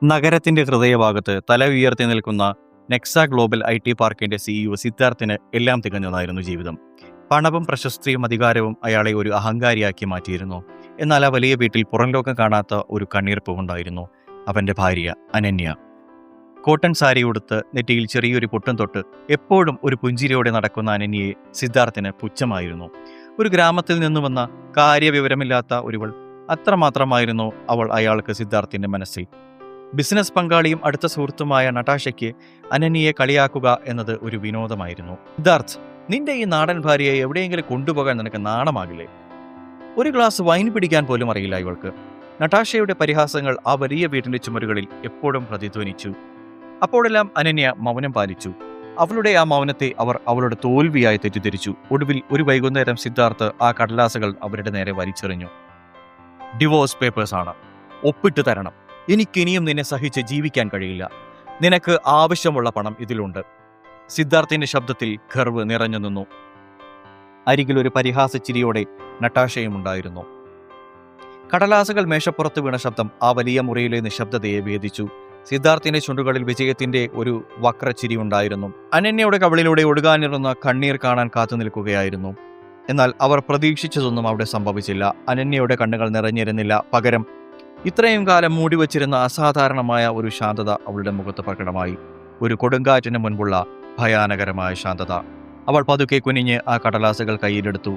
നഗരത്തിന്റെ ഹൃദയഭാഗത്ത് തല ഉയർത്തി നിൽക്കുന്ന നെക്സ ഗ്ലോബൽ IT പാർക്കിന്റെ CEO സിദ്ധാർത്ഥിന് എല്ലാം തികഞ്ഞതായിരുന്നു ജീവിതം. പണവും പ്രശസ്തിയും അധികാരവും അയാളെ ഒരു അഹങ്കാരിയാക്കി മാറ്റിയിരുന്നു. എന്നാൽ ആ വലിയ വീട്ടിൽ പുറംലോകം കാണാത്ത ഒരു കണ്ണീർപ്പുണ്ടായിരുന്നു. അവന്റെ ഭാര്യ അനന്യ. കോട്ടൺ സാരി ഉടുത്ത് നെറ്റിയിൽ ചെറിയൊരു പൊട്ടും തൊട്ട് എപ്പോഴും ഒരു പുഞ്ചിരിയോടെ നടക്കുന്ന അനന്യയെ സിദ്ധാർത്ഥിന് പുച്ഛമായിരുന്നു. ഒരു ഗ്രാമത്തിൽ നിന്നു വന്ന കാര്യവിവരമില്ലാത്ത ഒരുവൾ, അത്രമാത്രമായിരുന്നു അവൾ അയാൾക്ക് സിദ്ധാർത്ഥിന്റെ മനസ്സിൽ. ബിസിനസ് പങ്കാളിയും അടുത്ത സുഹൃത്തുമായ നടാഷയ്ക്ക് അനന്യയെ കളിയാക്കുക എന്നത് ഒരു വിനോദമായിരുന്നു. സിദ്ധാർത്ഥ്, നിന്റെ ഈ നാടൻ ഭാര്യയെ എവിടെയെങ്കിലും കൊണ്ടുപോകാൻ നിനക്ക് നാണമാകില്ലേ? ഒരു ഗ്ലാസ് വൈൻ പിടിക്കാൻ പോലും അറിയില്ല ഇവൾക്ക്. നടാഷയുടെ പരിഹാസങ്ങൾ ആ വലിയ വീട്ടിന്റെ ചുമരുകളിൽ എപ്പോഴും പ്രതിധ്വനിച്ചു. അപ്പോഴെല്ലാം അനന്യ മൗനം പാലിച്ചു. അവളുടെ ആ മൗനത്തെ അവർ അവളുടെ തോൽവിയായി തെറ്റിദ്ധരിച്ചു. ഒടുവിൽ ഒരു വൈകുന്നേരം സിദ്ധാർത്ഥ് ആ കടലാസുകൾ അവരുടെ നേരെ വലിച്ചെറിഞ്ഞു. ഡിവോഴ്സ് പേപ്പേഴ്സ് ആണ്, ഒപ്പിട്ട് തരണം. എനിക്കിനിയും നിന്നെ സഹിച്ച് ജീവിക്കാൻ കഴിയില്ല. നിനക്ക് ആവശ്യമുള്ള പണം ഇതിലുണ്ട്. സിദ്ധാർത്ഥിന്റെ ശബ്ദത്തിൽ ഗർവ് നിറഞ്ഞു നിന്നു. അരികിൽ ഒരു പരിഹാസച്ചിരിയോടെ നടാഷയും ഉണ്ടായിരുന്നു. കടലാസുകൾ മേശപ്പുറത്ത് വീണ ശബ്ദം ആ വലിയ മുറിയിലെ നിശബ്ദതയെ ഭേദിച്ചു. സിദ്ധാർത്ഥിന്റെ ചുണ്ടുകളിൽ വിജയത്തിന്റെ ഒരു വക്രച്ചിരി ഉണ്ടായിരുന്നു. അനന്യയുടെ കവിളിലൂടെ ഒഴുകാനിരുന്ന കണ്ണീർ കാണാൻ കാത്തു നിൽക്കുകയായിരുന്നു. എന്നാൽ അവർ പ്രതീക്ഷിച്ചതൊന്നും അവിടെ സംഭവിച്ചില്ല. അനന്യയുടെ കണ്ണുകൾ നിറഞ്ഞിരുന്നില്ല. പകരം ഇത്രയും കാലം മൂടിവച്ചിരുന്ന അസാധാരണമായ ഒരു ശാന്തത അവളുടെ മുഖത്ത് പ്രകടമായി. ഒരു കൊടുങ്കാറ്റിന് മുൻപുള്ള ഭയാനകരമായ ശാന്തത. അവൾ പതുക്കെ കുനിഞ്ഞ് ആ കടലാസുകൾ കയ്യിലെടുത്തു.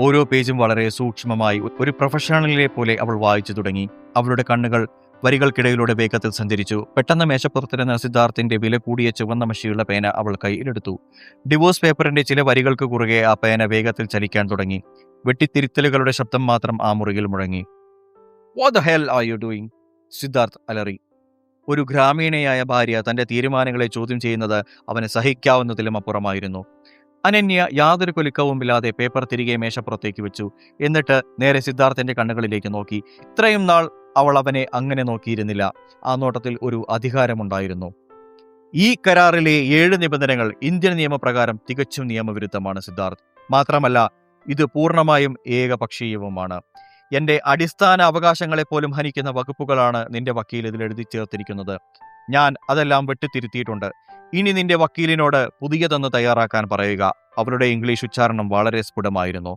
ഓരോ പേജും വളരെ സൂക്ഷ്മമായി ഒരു പ്രൊഫഷണലിനെ പോലെ അവൾ വായിച്ചു തുടങ്ങി. അവളുടെ കണ്ണുകൾ വരികൾക്കിടയിലൂടെ വേഗത്തിൽ സഞ്ചരിച്ചു. പെട്ടെന്ന് മേശപ്പുറത്തിരുന്ന സിദ്ധാർത്ഥിന്റെ വില കൂടിയ ചുവന്ന മഷിയുള്ള പേന അവൾ കയ്യിലെടുത്തു. ഡിവോഴ്സ് പേപ്പറിന്റെ ചില വരികൾക്ക് കുറുകെ ആ പേന വേഗത്തിൽ ചലിക്കാൻ തുടങ്ങി. വെട്ടിത്തിരുത്തലുകളുടെ ശബ്ദം മാത്രം ആ മുറിയിൽ മുഴങ്ങി. What the hell are you doing? Siddharth അലറി. ഒരു ഗ്രാമീണയായ ഭാര്യ തന്റെ തീരുമാനങ്ങളെ ചോദ്യം ചെയ്യുന്നത് അവന് സഹിക്കാവുന്നതിലും അപ്പുറമായിരുന്നു. അനന്യ യാതൊരു കുലുക്കവുമില്ലാതെ പേപ്പർ തിരികെ മേശപ്പുറത്തേക്ക് വെച്ചു. എന്നിട്ട് നേരെ സിദ്ധാർത്ഥിന്റെ കണ്ണുകളിലേക്ക് നോക്കി. ഇത്രയും നാൾ അവൾ അവനെ അങ്ങനെ നോക്കിയിരുന്നില്ല. ആ നോട്ടത്തിൽ ഒരു അധികാരമുണ്ടായിരുന്നു. ഈ കരാറിലെ 7 നിബന്ധനകൾ ഇന്ത്യൻ നിയമപ്രകാരം തികച്ചും നിയമവിരുദ്ധമാണ് സിദ്ധാർത്ഥ്. മാത്രമല്ല, ഇത് പൂർണ്ണമായും ഏകപക്ഷീയവുമാണ്. എന്റെ അടിസ്ഥാന അവകാശങ്ങളെപ്പോലും ഹനിക്കുന്ന വകുപ്പുകളാണ് നിന്റെ വക്കീൽ ഇതിൽ എഴുതി ചേർത്തിരിക്കുന്നത്. ഞാൻ അതെല്ലാം വെട്ടിത്തിരുത്തിയിട്ടുണ്ട്. ഇനി നിന്റെ വക്കീലിനോട് പുതിയതെന്ന് തയ്യാറാക്കാൻ പറയുക. അവരുടെ ഇംഗ്ലീഷ് ഉച്ചാരണം വളരെ സ്ഫുടമായിരുന്നു.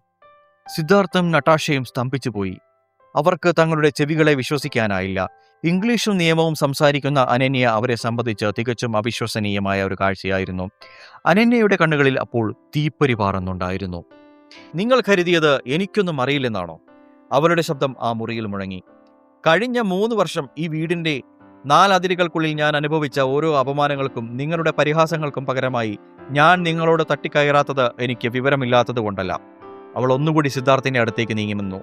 സിദ്ധാർത്ഥും നടാഷയും സ്തംഭിച്ചുപോയി. അവർക്ക് തങ്ങളുടെ ചെവികളെ വിശ്വസിക്കാനായില്ല. ഇംഗ്ലീഷും നിയമവും സംസാരിക്കുന്ന അനന്യ അവരെ സംബന്ധിച്ച് തികച്ചും അവിശ്വസനീയമായ ഒരു കാഴ്ചയായിരുന്നു. അനന്യയുടെ കണ്ണുകളിൽ അപ്പോൾ തീപ്പൊരി പാറുന്നുണ്ടായിരുന്നു. നിങ്ങൾ കരുതിയത് എനിക്കൊന്നും അറിയില്ലെന്നാണോ? അവളുടെ ശബ്ദം ആ മുറിയിൽ മുഴങ്ങി. കഴിഞ്ഞ 3 വർഷം ഈ വീടിന്റെ 4 അതിരുകൾക്കുള്ളിൽ ഞാൻ അനുഭവിച്ച ഓരോ അപമാനങ്ങൾക്കും നിങ്ങളുടെ പരിഹാസങ്ങൾക്കും പകരമായി ഞാൻ നിങ്ങളോട് തട്ടിക്കയറാത്തത് എനിക്ക് വിവരമില്ലാത്തത് കൊണ്ടല്ല. അവൾ ഒന്നുകൂടി സിദ്ധാർത്ഥിന്റെ അടുത്തേക്ക് നീങ്ങിനിന്നു.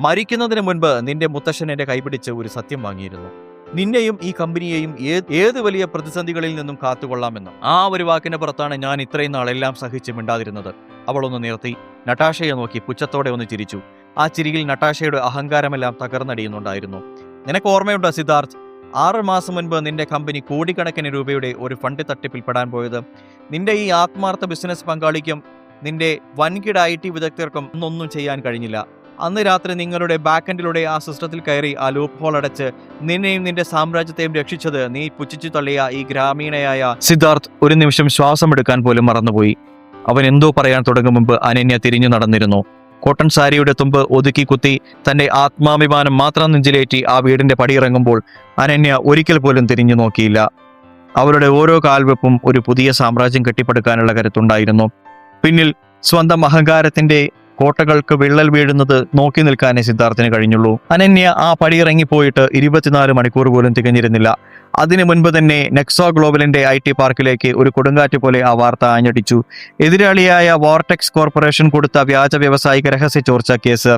മരിക്കുന്നതിന് മുൻപ് നിന്റെ മുത്തശ്ശൻ എന്റെ കൈപിടിച്ച് ഒരു സത്യം വാങ്ങിയിരുന്നു. നിന്നെയും ഈ കമ്പനിയെയും ഏത് വലിയ പ്രതിസന്ധികളിൽ നിന്നും കാത്തുകൊള്ളാമെന്ന്. ആ ഒരു വാക്കിന് പുറത്താണ് ഞാൻ ഇത്രയും നാളെല്ലാം സഹിച്ച് മിണ്ടാതിരുന്നത്. അവൾ ഒന്ന് നിർത്തി നടാഷയെ നോക്കി പുച്ഛത്തോടെ ഒന്ന് ചിരിച്ചു. ആ ചിരിയിൽ നടാഷയുടെ അഹങ്കാരമെല്ലാം തകർന്നടിയുന്നുണ്ടായിരുന്നു. നിനക്ക് ഓർമ്മയുണ്ടോ സിദ്ധാർത്ഥ്, 6 മാസം മുൻപ് നിന്റെ കമ്പനി കോടിക്കണക്കിന് രൂപയുടെ ഒരു ഫണ്ട് തട്ടിപ്പിൽ പെടാൻ പോയത്? നിന്റെ ഈ ആത്മാർത്ഥ ബിസിനസ് പങ്കാളിക്കും നിന്റെ വൻകിട IT വിദഗ്ധർക്കും ഒന്നും ചെയ്യാൻ കഴിഞ്ഞില്ല. അന്ന് രാത്രി നിങ്ങളുടെ ബാക്കെൻഡിലൂടെ ആ സിസ്റ്റത്തിൽ കയറി ആ ലൂപ്പ് ഹോൾ അടച്ച് നിന്നെയും നിന്റെ സാമ്രാജ്യത്തെയും രക്ഷിച്ചത് നീ പുച്ഛിച്ചു തള്ളിയ ഈ ഗ്രാമീണയായ സിദ്ധാർത്ഥ് ഒരു നിമിഷം ശ്വാസം എടുക്കാൻ പോലും മറന്നുപോയി. അവൻ എന്തോ പറയാൻ തുടങ്ങും മുമ്പ് അനന്യ തിരിഞ്ഞു നടന്നിരുന്നു. കോട്ടൺ സാരിയുടെ തുമ്പ് ഒതുക്കി കുത്തി തന്റെ ആത്മാഭിമാനം മാത്രം നെഞ്ചിലേറ്റി ആ വീടിന്റെ പടിയിറങ്ങുമ്പോൾ അനന്യ ഒരിക്കൽ പോലും തിരിഞ്ഞു നോക്കിയില്ല. അവരുടെ ഓരോ കാൽവെപ്പും ഒരു പുതിയ സാമ്രാജ്യം കെട്ടിപ്പടുക്കാനുള്ള കരുത്തുണ്ടായിരുന്നു. പിന്നിൽ സ്വന്തം അഹങ്കാരത്തിന്റെ കോട്ടകൾക്ക് വിള്ളൽ വീഴുന്നത് നോക്കി നിൽക്കാനേ സിദ്ധാർത്ഥിന് കഴിഞ്ഞുള്ളൂ. അനന്യ ആ പടിയിറങ്ങിപ്പോയിട്ട് 24 മണിക്കൂർ പോലും തികഞ്ഞിരുന്നില്ല. അതിനു മുൻപ് തന്നെ നെക്സോ ഗ്ലോബലിന്റെ IT പാർക്കിലേക്ക് ഒരു കൊടുങ്കാറ്റ് പോലെ ആ വാർത്ത ആഞ്ഞടിച്ചു. എതിരാളിയായ വോർടെക്സ് കോർപ്പറേഷൻ കൊടുത്ത വ്യാജ വ്യാവസായിക രഹസ്യ ചോർച്ച കേസ്,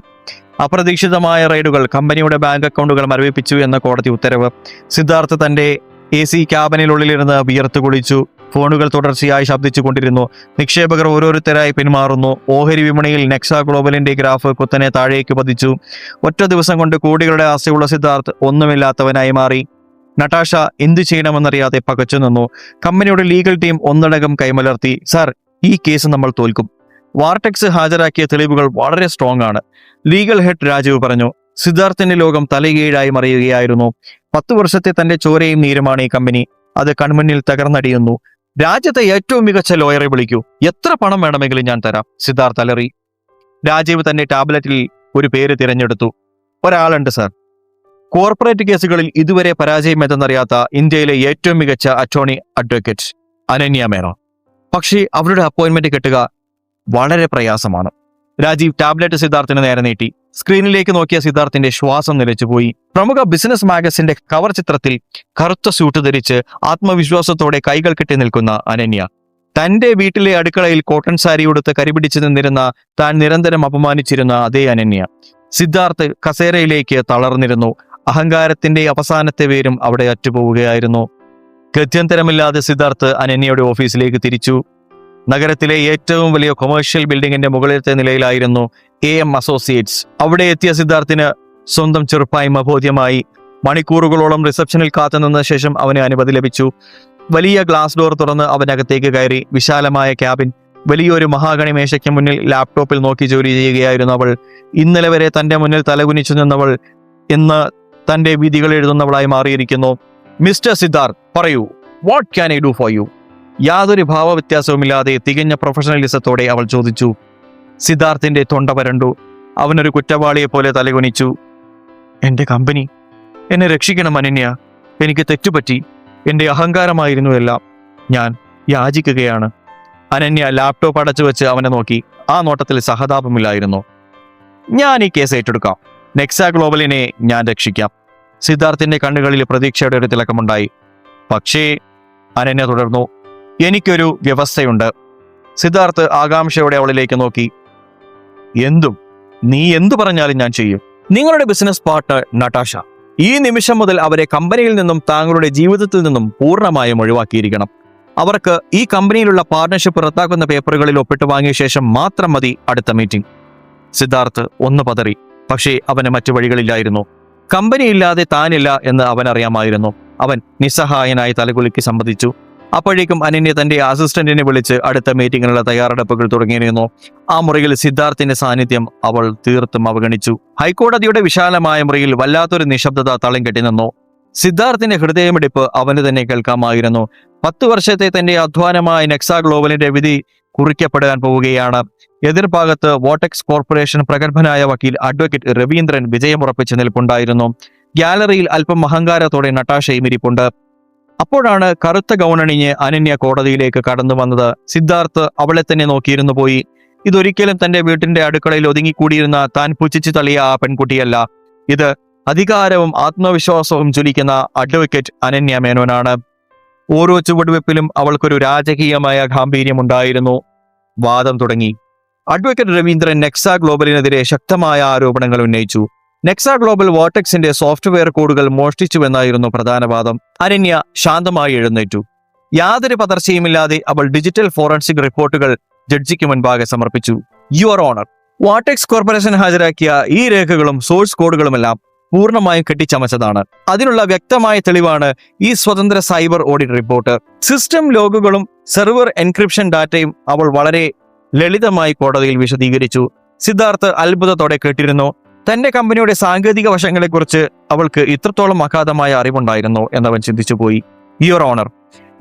അപ്രതീക്ഷിതമായ റെയ്ഡുകൾ, കമ്പനിയുടെ ബാങ്ക് അക്കൗണ്ടുകൾ മരവിപ്പിച്ചു എന്ന കോടതി ഉത്തരവ്. സിദ്ധാർത്ഥ് തന്റെ AC ക്യാബിനുള്ളിലിരുന്ന് വിയർത്തു കുളിച്ചു. ഫോണുകൾ തുടർച്ചയായി ശബ്ദിച്ചു കൊണ്ടിരുന്നു. നിക്ഷേപകർ ഓരോരുത്തരായി പിന്മാറുന്നു. ഓഹരി വിപണിയിൽ നെക്സ ഗ്ലോബലിന്റെ ഗ്രാഫ് കുത്തനെ താഴേക്ക് പതിച്ചു. ഒറ്റ ദിവസം കൊണ്ട് കോടികളുടെ ആസ്തിയുള്ള സിദ്ധാർത്ഥ് ഒന്നുമില്ലാത്തവനായി മാറി. നടാഷ എന്തു ചെയ്യണമെന്നറിയാതെ പകച്ചു നിന്നു. കമ്പനിയുടെ ലീഗൽ ടീം ഒന്നടങ്കം കൈമലർത്തി. സാർ, ഈ കേസ് നമ്മൾ തോൽക്കും. വാർടെക്സ് ഹാജരാക്കിയ തെളിവുകൾ വളരെ സ്ട്രോങ് ആണ്, ലീഗൽ ഹെഡ് രാജീവ് പറഞ്ഞു. സിദ്ധാർത്ഥിന്റെ ലോകം തലകീഴായി മറിയുകയായിരുന്നു. 10 വർഷത്തെ തന്റെ ചോരയും നീരുമാണ് ഈ കമ്പനി. അത് കൺമുന്നിൽ തകർന്നടിയുന്നു. രാജ്യത്തെ ഏറ്റവും മികച്ച ലോയറെ വിളിക്കൂ, എത്ര പണം വേണമെങ്കിലും ഞാൻ തരാം, സിദ്ധാർത്ഥ് അലറി. രാജീവ് തന്റെ ടാബ്ലറ്റിൽ ഒരു പേര് തിരഞ്ഞെടുത്തു. ഒരാളുണ്ട് സാർ, കോർപ്പറേറ്റ് കേസുകളിൽ ഇതുവരെ പരാജയം എന്തെന്നറിയാത്ത ഇന്ത്യയിലെ ഏറ്റവും മികച്ച അറ്റോർണി അഡ്വക്കേറ്റ് അനന്യ മേനോൻ. പക്ഷേ അവരുടെ അപ്പോയിന്റ്മെന്റ് കിട്ടുക വളരെ പ്രയാസമാണ്. രാജീവ് ടാബ്ലറ്റ് സിദ്ധാർത്ഥിന് നേരെ നീട്ടി. സ്ക്രീനിലേക്ക് നോക്കിയ സിദ്ധാർത്ഥിന്റെ ശ്വാസം നിലച്ചുപോയി. പ്രമുഖ ബിസിനസ് മാഗസിന്റെ കവർ ചിത്രത്തിൽ കറുത്ത സ്യൂട്ട് ധരിച്ച് ആത്മവിശ്വാസത്തോടെ കൈകൾ കെട്ടി നിൽക്കുന്ന അനന്യ. തന്റെ വീട്ടിലെ അടുക്കളയിൽ കോട്ടൺ സാരി ഉടുത്ത് കരിപിടിച്ചു നിന്നിരുന്ന താൻ നിരന്തരം അപമാനിച്ചിരുന്ന അതേ അനന്യ. സിദ്ധാർത്ഥ് കസേരയിലേക്ക് തളർന്നിരുന്നു. അഹങ്കാരത്തിന്റെ അവസാനത്തെ പേരും അവിടെ അറ്റുപോവുകയായിരുന്നു. ഗത്യന്തരമില്ലാതെ സിദ്ധാർത്ഥ് അനന്യയുടെ ഓഫീസിലേക്ക് തിരിച്ചു. നഗരത്തിലെ ഏറ്റവും വലിയ കൊമേഴ്ഷ്യൽ ബിൽഡിങ്ങിന്റെ മുകളിലത്തെ നിലയിലായിരുന്നു AM അസോസിയേറ്റ്സ്. അവിടെ എത്തിയ സിദ്ധാർത്ഥിന് സ്വന്തം ചെറുപ്പായ്മ ബോധ്യമായി. മണിക്കൂറുകളോളം റിസപ്ഷനിൽ കാത്തുനിന്ന ശേഷം അവന് അനുമതി ലഭിച്ചു. വലിയ ഗ്ലാസ് ഡോർ തുറന്ന് അവനകത്തേക്ക് കയറി. വിശാലമായ ക്യാബിൻ. വലിയൊരു മഹാഗണി മേശയ്ക്ക് മുന്നിൽ ലാപ്ടോപ്പിൽ നോക്കി ജോലി ചെയ്യുകയായിരുന്നു അവൾ. ഇന്നലെ വരെ തന്റെ മുന്നിൽ തലകുനിച്ചു നിന്നവൾ ഇന്ന് തന്റെ വിധികൾ എഴുതുന്നവളായി മാറിയിരിക്കുന്നു. മിസ്റ്റർ സിദ്ധാർത്ഥ്, പറയൂ, what can I do for you? യാതൊരു ഭാവവ്യത്യാസവുമില്ലാതെ തികഞ്ഞ പ്രൊഫഷണലിസത്തോടെ അവൾ ചോദിച്ചു. സിദ്ധാർത്ഥിന്റെ തൊണ്ട വരണ്ടു. അവനൊരു കുറ്റവാളിയെ പോലെ തലകുനിച്ചു. എന്റെ കമ്പനി, എന്നെ രക്ഷിക്കണം അനന്യ. എനിക്ക് തെറ്റുപറ്റി. എന്റെ അഹങ്കാരമായിരുന്നു എല്ലാം. ഞാൻ യാചിക്കുകയാണ്. അനന്യ ലാപ്ടോപ്പ് അടച്ചു വെച്ച് അവനെ നോക്കി. ആ നോട്ടത്തിൽ സഹതാപമില്ലായിരുന്നു. ഞാൻ ഈ കേസ് ഏറ്റെടുക്കാം. നെക്സാ ഗ്ലോബലിനെ ഞാൻ രക്ഷിക്കാം. സിദ്ധാർത്ഥിന്റെ കണ്ണുകളിൽ പ്രതീക്ഷയുടെ ഒരു തിളക്കമുണ്ടായി. പക്ഷേ അനന്യ തുടർന്നു, എനിക്കൊരു വ്യവസ്ഥയുണ്ട്. സിദ്ധാർത്ഥ് ആകാംക്ഷയോടെ അവളിലേക്ക് നോക്കി. നീ എന്തു പറഞ്ഞാലും ഞാൻ ചെയ്യും. നിങ്ങളുടെ ബിസിനസ് പാർട്ട്ണർ നട്ടാഷ, ഈ നിമിഷം മുതൽ അവരെ കമ്പനിയിൽ നിന്നും താങ്കളുടെ ജീവിതത്തിൽ നിന്നും പൂർണ്ണമായും ഒഴിവാക്കിയിരിക്കണം. അവർക്ക് ഈ കമ്പനിയിലുള്ള പാർട്ണർഷിപ്പ് റദ്ദാക്കുന്ന പേപ്പറുകളിൽ ഒപ്പിട്ട് വാങ്ങിയ ശേഷം മാത്രം മതി അടുത്ത മീറ്റിംഗ്. സിദ്ധാർത്ഥ് ഒന്ന് പതറി. പക്ഷേ അവന് മറ്റു വഴികളില്ലായിരുന്നു. കമ്പനിയില്ലാതെ താനില്ല എന്ന് അവനറിയാമായിരുന്നു. അവൻ നിസ്സഹായനായി തലകുലുക്കി സമ്മതിച്ചു. അപ്പോഴേക്കും അനന്യ തന്റെ അസിസ്റ്റന്റിനെ വിളിച്ച് അടുത്ത മീറ്റിംഗിനുള്ള തയ്യാറെടുപ്പുകൾ തുടങ്ങിയിരുന്നു. ആ മുറിയിൽ സിദ്ധാർത്ഥിന്റെ സാന്നിധ്യം അവൾ തീർത്തും അവഗണിച്ചു. ഹൈക്കോടതിയുടെ വിശാലമായ മുറിയിൽ വല്ലാത്തൊരു നിശബ്ദത തളം കെട്ടി നിന്നു. സിദ്ധാർത്ഥിന്റെ ഹൃദയമിടിപ്പ് അവന് തന്നെ കേൾക്കാമായിരുന്നു. 10 വർഷത്തെ തന്റെ അധ്വാനമായ നെക്സാ ഗ്ലോബലിന്റെ വിധി കുറിക്കപ്പെടാൻ പോവുകയാണ്. എതിർഭാഗത്ത് വോട്ടെക്സ് കോർപ്പറേഷൻ പ്രഗത്ഭനായ വക്കീൽ അഡ്വക്കേറ്റ് രവീന്ദ്രൻ വിജയമുറപ്പിച്ച് നിൽപ്പുണ്ടായിരുന്നു. ഗ്യാലറിയിൽ അല്പം അഹങ്കാരത്തോടെ നട്ടാഷയും ഇരിപ്പുണ്ട്. അപ്പോഴാണ് കറുത്ത ഗൗണണിഞ്ഞ് അനന്യ കോടതിയിലേക്ക് കടന്നു വന്നത്. സിദ്ധാർത്ഥ് അവളെ തന്നെ നോക്കിയിരുന്നു പോയി. ഇതൊരിക്കലും തന്റെ വീട്ടിന്റെ അടുക്കളയിൽ ഒതുങ്ങിക്കൂടിയിരുന്ന താൻ പുച്ഛിച്ചു തള്ളിയ ആ പെൺകുട്ടിയല്ല. ഇത് അധികാരവും ആത്മവിശ്വാസവും ജ്വലിക്കുന്ന അഡ്വക്കേറ്റ് അനന്യ മേനോനാണ്. ഓരോ ചുവടുവെപ്പിലും അവൾക്കൊരു രാജകീയമായ ഗാംഭീര്യമുണ്ടായിരുന്നു. വാദം തുടങ്ങി. അഡ്വക്കേറ്റ് രവീന്ദ്രൻ നെക്സാ ഗ്ലോബലിനെതിരെ ശക്തമായ ആരോപണങ്ങൾ ഉന്നയിച്ചു. നെക്സാ ഗ്ലോബൽ വോട്ടെക്സിന്റെ സോഫ്റ്റ്വെയർ കോഡുകൾ മോഷ്ടിച്ചുവെന്നായിരുന്നു പ്രധാന വാദം. അനന്യ ശാന്തമായി എഴുന്നേറ്റു. യാതൊരു പതർച്ചയുമില്ലാതെ അവൾ ഡിജിറ്റൽ ഫോറൻസിക് റിപ്പോർട്ടുകൾ ജഡ്ജിക്ക് മുൻപാകെ സമർപ്പിച്ചു. യുവർ ഓണർ, വോട്ടെക്സ് കോർപ്പറേഷൻ ഹാജരാക്കിയ ഈ രേഖകളും സോഴ്സ് കോഡുകളുമെല്ലാം പൂർണ്ണമായും കെട്ടിച്ചമച്ചതാണ്. അതിനുള്ള വ്യക്തമായ തെളിവാണ് ഈ സ്വതന്ത്ര സൈബർ ഓഡിറ്റ് റിപ്പോർട്ട്. സിസ്റ്റം ലോഗുകളും സെർവർ എൻക്രിപ്ഷൻ ഡാറ്റയും അവൾ വളരെ ലളിതമായി കോടതിയിൽ വിശദീകരിച്ചു. സിദ്ധാർത്ഥ് അത്ഭുതത്തോടെ കേട്ടിരുന്നു. തന്റെ കമ്പനിയുടെ സാങ്കേതിക വശങ്ങളെക്കുറിച്ച് അവൾക്ക് ഇത്രത്തോളം അഗാധമായ അറിവുണ്ടായിരുന്നു എന്നവൻ ചിന്തിച്ചുപോയി. യുവർ ഓണർ,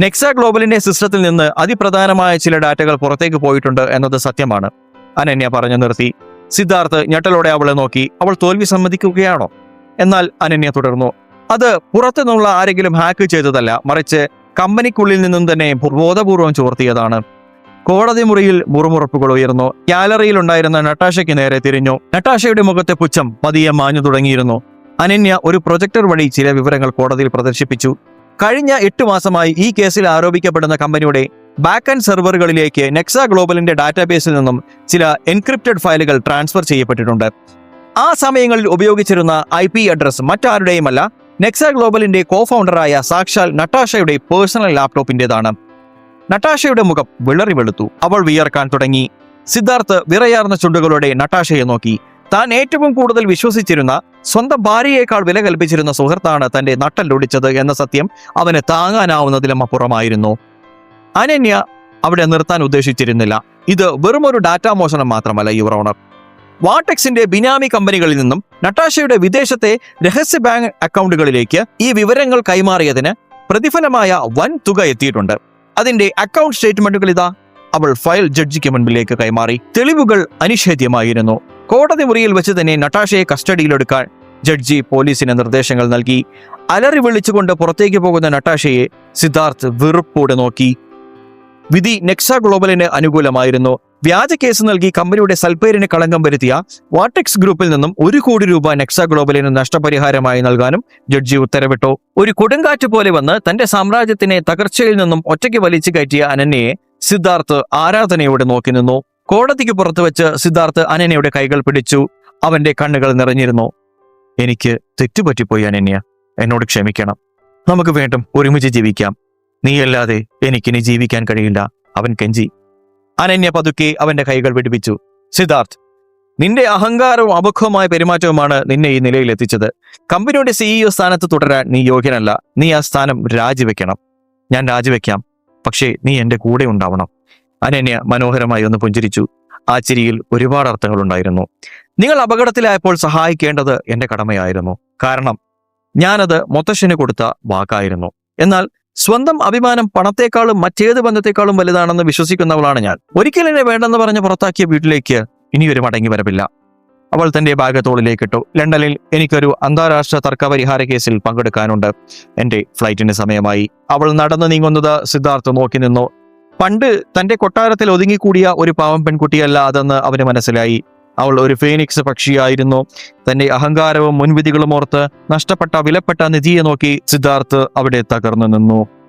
നെക്സാ ഗ്ലോബലിന്റെ സിസ്റ്റത്തിൽ നിന്ന് അതിപ്രധാനമായ ചില ഡാറ്റകൾ പുറത്തേക്ക് പോയിട്ടുണ്ട് എന്നത് സത്യമാണ്, അനന്യ പറഞ്ഞു നിർത്തി. സിദ്ധാർത്ഥ് ഞെട്ടലോടെ അവളെ നോക്കി. അവൾ തോൽവി സമ്മതിക്കുകയാണോ? എന്നാൽ അനന്യ തുടർന്നു, അത് പുറത്തുനിന്നുള്ള ആരെങ്കിലും ഹാക്ക് ചെയ്തതല്ല, മറിച്ച് കമ്പനിക്കുള്ളിൽ നിന്നും തന്നെ ബോധപൂർവം ചോർത്തിയതാണ്. കോടതി മുറിയിൽ മുറുമുറുപ്പുകൾ ഉയർന്നു. ഗ്യാലറിയിൽ ഉണ്ടായിരുന്ന നട്ടാഷയ്ക്ക് നേരെ തിരിഞ്ഞു. നട്ടാഷയുടെ മുഖത്തെ പുച്ഛം പതിയെ മാഞ്ഞു തുടങ്ങിയിരുന്നു. അനന്യ ഒരു പ്രൊജക്ടർ വഴി ചില വിവരങ്ങൾ കോടതിയിൽ പ്രദർശിപ്പിച്ചു. കഴിഞ്ഞ 8 മാസമായി ഈ കേസിൽ ആരോപിക്കപ്പെടുന്ന കമ്പനിയുടെ ബാക്ക് ആൻഡ് സെർവറുകളിലേക്ക് നെക്സാ ഗ്ലോബലിന്റെ ഡാറ്റാബേസിൽ നിന്നും ചില എൻക്രിപ്റ്റഡ് ഫയലുകൾ ട്രാൻസ്ഫർ ചെയ്യപ്പെട്ടിട്ടുണ്ട്. ആ സമയങ്ങളിൽ ഉപയോഗിച്ചിരുന്ന IP അഡ്രസ് മറ്റാരുടെയുമല്ല, നെക്സാ ഗ്ലോബലിന്റെ കോഫൗണ്ടറായ സാക്ഷാൽ നട്ടാഷയുടെ പേഴ്സണൽ ലാപ്ടോപ്പിന്റേതാണ്. നട്ടാഷയുടെ മുഖം വിളറി വെളുത്തു. അവൾ വിയർക്കാൻ തുടങ്ങി. സിദ്ധാർത്ഥ് വിറയാർന്ന ചുണ്ടുകളോടെ നട്ടാഷയെ നോക്കി. താൻ ഏറ്റവും കൂടുതൽ വിശ്വസിച്ചിരുന്ന, സ്വന്തം ഭാര്യയേക്കാൾ വില കൽപ്പിച്ചിരുന്ന സുഹൃത്താണ് തന്റെ നട്ടല്ലൊടിച്ചത് എന്ന സത്യം അവന് താങ്ങാനാവുന്നതിലും അപ്പുറമായിരുന്നു. അനന്യ അവിടെ നിർത്താൻ ഉദ്ദേശിച്ചിരുന്നില്ല. ഇത് വെറുമൊരു ഡാറ്റാ മോഷണം മാത്രമല്ല യുവർ ഓണർ. വാർട്ടെക്സിന്റെ ബിനാമി കമ്പനികളിൽ നിന്നും നട്ടാഷയുടെ വിദേശത്തെ രഹസ്യ ബാങ്ക് അക്കൗണ്ടുകളിലേക്ക് ഈ വിവരങ്ങൾ കൈമാറിയതിന് പ്രതിഫലമായ വൻ തുക എത്തിയിട്ടുണ്ട്. അതിന്റെ അക്കൗണ്ട് സ്റ്റേറ്റ്മെന്റുകൾ ഇതാ. അവൾ ഫയൽ ജഡ്ജിക്ക് മുൻപിലേക്ക് കൈമാറി. തെളിവുകൾ അനിഷേധ്യമായിരുന്നു. കോടതി മുറിയിൽ വെച്ച് തന്നെ നട്ടാഷയെ കസ്റ്റഡിയിലെടുക്കാൻ ജഡ്ജി പോലീസിന് നിർദ്ദേശങ്ങൾ നൽകി. അലറി വിളിച്ചുകൊണ്ട് പുറത്തേക്ക് പോകുന്ന നട്ടാഷയെ സിദ്ധാർത്ഥ് വെറുപ്പോടെ നോക്കി. വിധി നെക്സ ഗ്ലോബലിന് അനുകൂലമായിരുന്നു. വ്യാജ കേസ് നൽകി കമ്പനിയുടെ സൽപ്പേരിന് കളങ്കം വരുത്തിയ വാർട്ടെക്സ് ഗ്രൂപ്പിൽ നിന്നും 1 കോടി രൂപ നെക്സ ഗ്ലോബലിന് നഷ്ടപരിഹാരമായി നൽകാനും ജഡ്ജി ഉത്തരവിട്ടു. ഒരു കൊടുങ്കാറ്റ് പോലെ വന്ന് തന്റെ സാമ്രാജ്യത്തിനെ തകർച്ചയിൽ നിന്നും ഒറ്റയ്ക്ക് വലിച്ചു കയറ്റിയ അനന്യയെ സിദ്ധാർത്ഥ് ആരാധനയോടെ നോക്കി നിന്നു. കോടതിക്ക് പുറത്തു വെച്ച് സിദ്ധാർത്ഥ് അനന്യയുടെ കൈകൾ പിടിച്ചു. അവന്റെ കണ്ണുകൾ നിറഞ്ഞിരുന്നു. എനിക്ക് തെറ്റുപറ്റിപ്പോയി അനന്യ, എന്നോട് ക്ഷമിക്കണം. നമുക്ക് വീണ്ടും ഒരുമിച്ച് ജീവിക്കാം. നീയല്ലാതെ എനിക്കിനി ജീവിക്കാൻ കഴിയില്ല, അവൻ കെഞ്ചി. അനന്യ പതുക്കെ അവന്റെ കൈകൾ വിടുവിച്ചു. സിദ്ധാർത്ഥ്, നിന്റെ അഹങ്കാരവും അപക്വമായ പെരുമാറ്റവുമാണ് നിന്നെ ഈ നിലയിൽ എത്തിച്ചത്. കമ്പനിയുടെ CEO സ്ഥാനത്ത് തുടരാൻ നീ യോഗ്യനല്ല. നീ ആ സ്ഥാനം രാജിവെക്കണം. ഞാൻ രാജിവെക്കാം, പക്ഷേ നീ എന്റെ കൂടെ ഉണ്ടാവണം. അനന്യ മനോഹരമായി ഒന്ന് പുഞ്ചിരിച്ചു. ആ ചിരിയിൽ ഒരുപാട് അർത്ഥങ്ങളുണ്ടായിരുന്നു. നിങ്ങൾ അപകടത്തിലായപ്പോൾ സഹായിക്കേണ്ടത് എന്റെ കടമയായിരുന്നു. കാരണം ഞാനത് മുത്തശ്ശന് കൊടുത്ത വാക്കായിരുന്നു. എന്നാൽ സ്വന്തം അഭിമാനം പണത്തെക്കാളും മറ്റേത് ബന്ധത്തെക്കാളും വലുതാണെന്ന് വിശ്വസിക്കുന്നവളാണ് ഞാൻ. ഒരിക്കൽ എന്നെ വേണ്ടെന്ന് പറഞ്ഞ് പുറത്താക്കിയ വീട്ടിലേക്ക് ഇനിയൊരു മടങ്ങി വരവില്ല. അവൾ തന്റെ ബാഗ് തോളിലേക്കിട്ടു. ലണ്ടനിൽ എനിക്കൊരു അന്താരാഷ്ട്ര തർക്കപരിഹാര കേസിൽ പങ്കെടുക്കാനുണ്ട്. എന്റെ ഫ്ലൈറ്റിന് സമയമായി. അവൾ നടന്നു നീങ്ങുന്നത് സിദ്ധാർത്ഥ് നോക്കി നിന്നു. പണ്ട് തന്റെ കൊട്ടാരത്തിൽ ഒതുങ്ങിക്കൂടിയ ഒരു പാവം പെൺകുട്ടിയല്ല അതെന്ന് അവന് മനസ്സിലായി. അവൾ ഒരു ഫീനിക്സ് പക്ഷിയായിരുന്നു. തന്റെ അഹങ്കാരവും മുൻവിധികളും ഓർത്ത് നഷ്ടപ്പെട്ട വിലപ്പെട്ട നിധിയെ നോക്കി സിദ്ധാർത്ഥ് അവിടെ തകർന്നു നിന്നു.